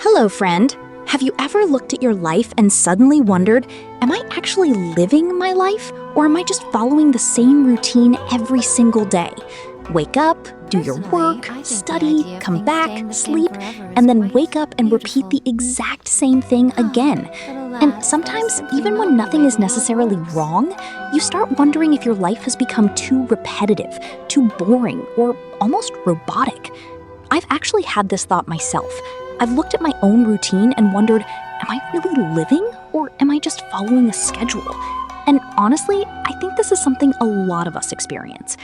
Hello, friend. Have you ever looked at your life and suddenly wondered, am I actually living my life, or am I just following the same routine every single day? Wake up, do your work, study, come back, sleep, and then wake up and repeat the exact same thing again. And sometimes, even when nothing is necessarily wrong, you start wondering if your life has become too repetitive, too boring, or almost robotic. I've actually had this thought myself. I've looked at my own routine and wondered, am I really living, or am I just following a schedule? And honestly, I think this is something a lot of us experience.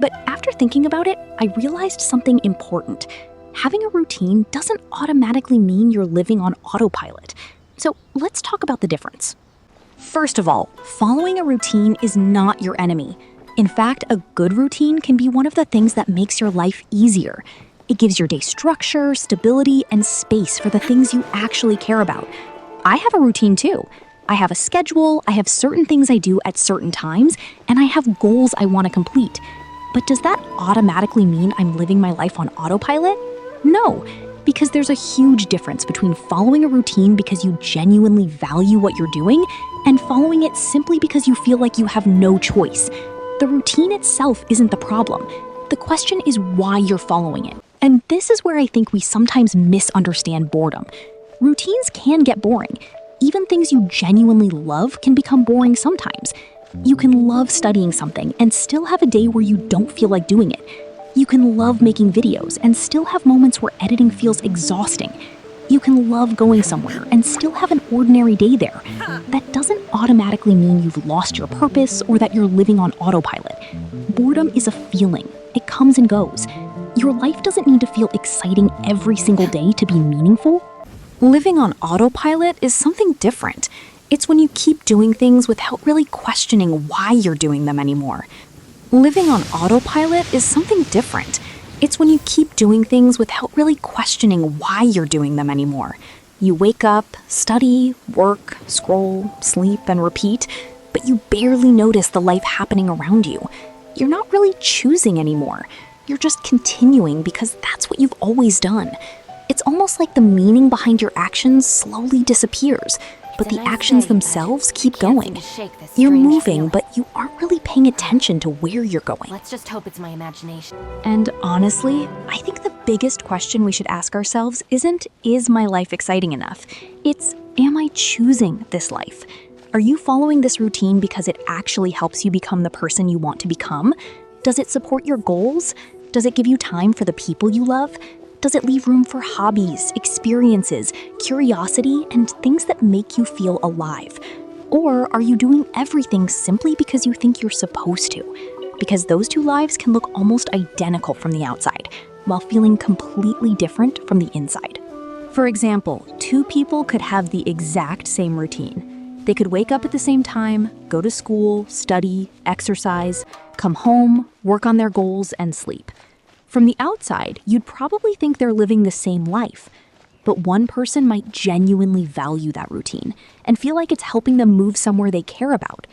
But after thinking about it, I realized something important. Having a routine doesn't automatically mean you're living on autopilot. So let's talk about the difference. First of all, following a routine is not your enemy. In fact, a good routine can be one of the things that makes your life easier. It gives your day structure, stability, and space for the things you actually care about. I have a routine too. I have a schedule, I have certain things I do at certain times, and I have goals I want to complete. But does that automatically mean I'm living my life on autopilot? No, because there's a huge difference between following a routine because you genuinely value what you're doing and following it simply because you feel like you have no choice. The routine itself isn't the problem. The question is why you're following it. And this is where I think we sometimes misunderstand boredom. Routines can get boring. Even things you genuinely love can become boring sometimes. You can love studying something and still have a day where you don't feel like doing it. You can love making videos and still have moments where editing feels exhausting. You can love going somewhere and still have an ordinary day there. That doesn't automatically mean you've lost your purpose or that you're living on autopilot. Boredom is a feeling. It comes and goes. Your life doesn't need to feel exciting every single day to be meaningful. Living on autopilot is something different. It's when you keep doing things without really questioning why you're doing them anymore. Living on autopilot is something different. It's when you keep doing things without really questioning why you're doing them anymore. You wake up, study, work, scroll, sleep, and repeat, but you barely notice the life happening around you. You're not really choosing anymore. You're just continuing because that's what you've always done. It's almost like the meaning behind your actions slowly disappears, but the actions themselves keep going. You're moving, but you aren't really paying attention to where you're going. Let's just hope it's my imagination. And honestly, I think the biggest question we should ask ourselves isn't, is my life exciting enough? It's, am I choosing this life? Are you following this routine because it actually helps you become the person you want to become? Does it support your goals? Does it give you time for the people you love? Does it leave room for hobbies, experiences, curiosity, and things that make you feel alive? Or are you doing everything simply because you think you're supposed to? Because those two lives can look almost identical from the outside, while feeling completely different from the inside. For example, two people could have the exact same routine. They could wake up at the same time, go to school, study, exercise, come home, work on their goals, and sleep. From the outside, you'd probably think they're living the same life, but one person might genuinely value that routine and feel like it's helping them move somewhere they care about.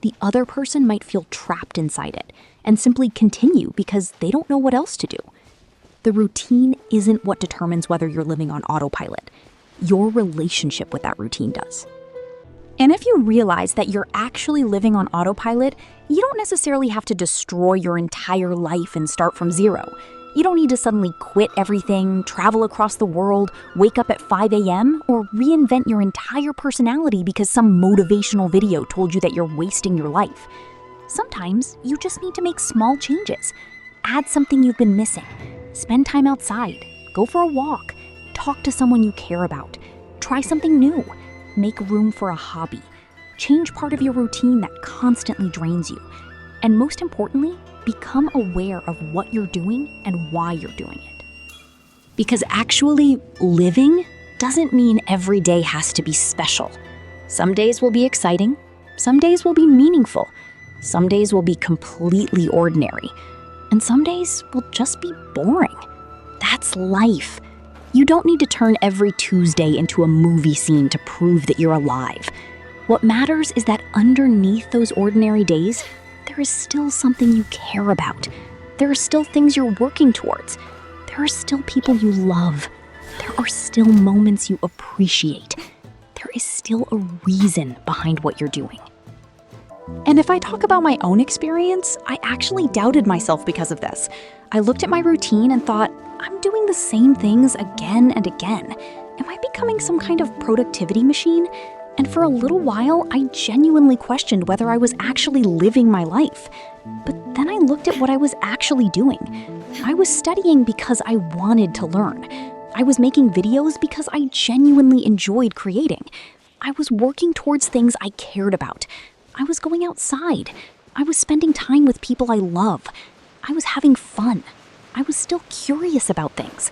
The other person might feel trapped inside it and simply continue because they don't know what else to do. The routine isn't what determines whether you're living on autopilot. Your relationship with that routine does. And if you realize that you're actually living on autopilot, you don't necessarily have to destroy your entire life and start from zero. You don't need to suddenly quit everything, travel across the world, wake up at 5 a.m., or reinvent your entire personality because some motivational video told you that you're wasting your life. Sometimes you just need to make small changes. Add something you've been missing. Spend time outside. Go for a walk. Talk to someone you care about. Try something new. Make room for a hobby. Change part of your routine that constantly drains you. And most importantly, become aware of what you're doing and why you're doing it. Because actually living doesn't mean every day has to be special. Some days will be exciting. Some days will be meaningful. Some days will be completely ordinary. And some days will just be boring. That's life. You don't need to turn every Tuesday into a movie scene to prove that you're alive. What matters is that underneath those ordinary days, there is still something you care about. There are still things you're working towards. There are still people you love. there are still moments you appreciate. There is still a reason behind what you're doing. And if I talk about my own experience, I actually doubted myself because of this. I looked at my routine and thought, I'm doing the same things again and again. Am I becoming some kind of productivity machine? And for a little while, I genuinely questioned whether I was actually living my life. But then I looked at what I was actually doing. I was studying because I wanted to learn. I was making videos because I genuinely enjoyed creating. I was working towards things I cared about. I was going outside. I was spending time with people I love. I was having fun. I was still curious about things.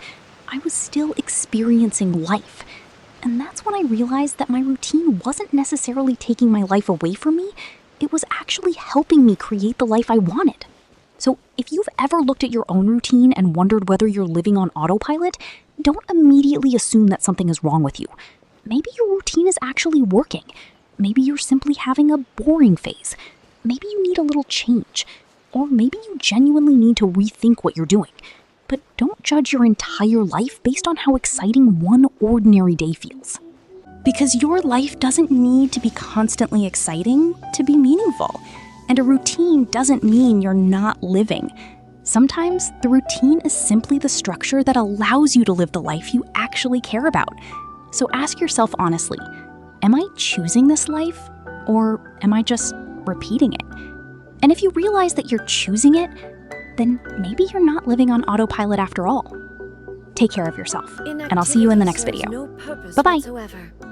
I was still experiencing life. And that's when I realized that my routine wasn't necessarily taking my life away from me. It was actually helping me create the life I wanted. So if you've ever looked at your own routine and wondered whether you're living on autopilot, don't immediately assume that something is wrong with you. Maybe your routine is actually working. Maybe you're simply having a boring phase. Maybe you need a little change. Or maybe you genuinely need to rethink what you're doing. But don't judge your entire life based on how exciting one ordinary day feels. Because your life doesn't need to be constantly exciting to be meaningful. And a routine doesn't mean you're not living. Sometimes the routine is simply the structure that allows you to live the life you actually care about. So ask yourself honestly, am I choosing this life or am I just repeating it? And if you realize that you're choosing it, then maybe you're not living on autopilot after all. Take care of yourself, and I'll see you in the next video. Bye-bye.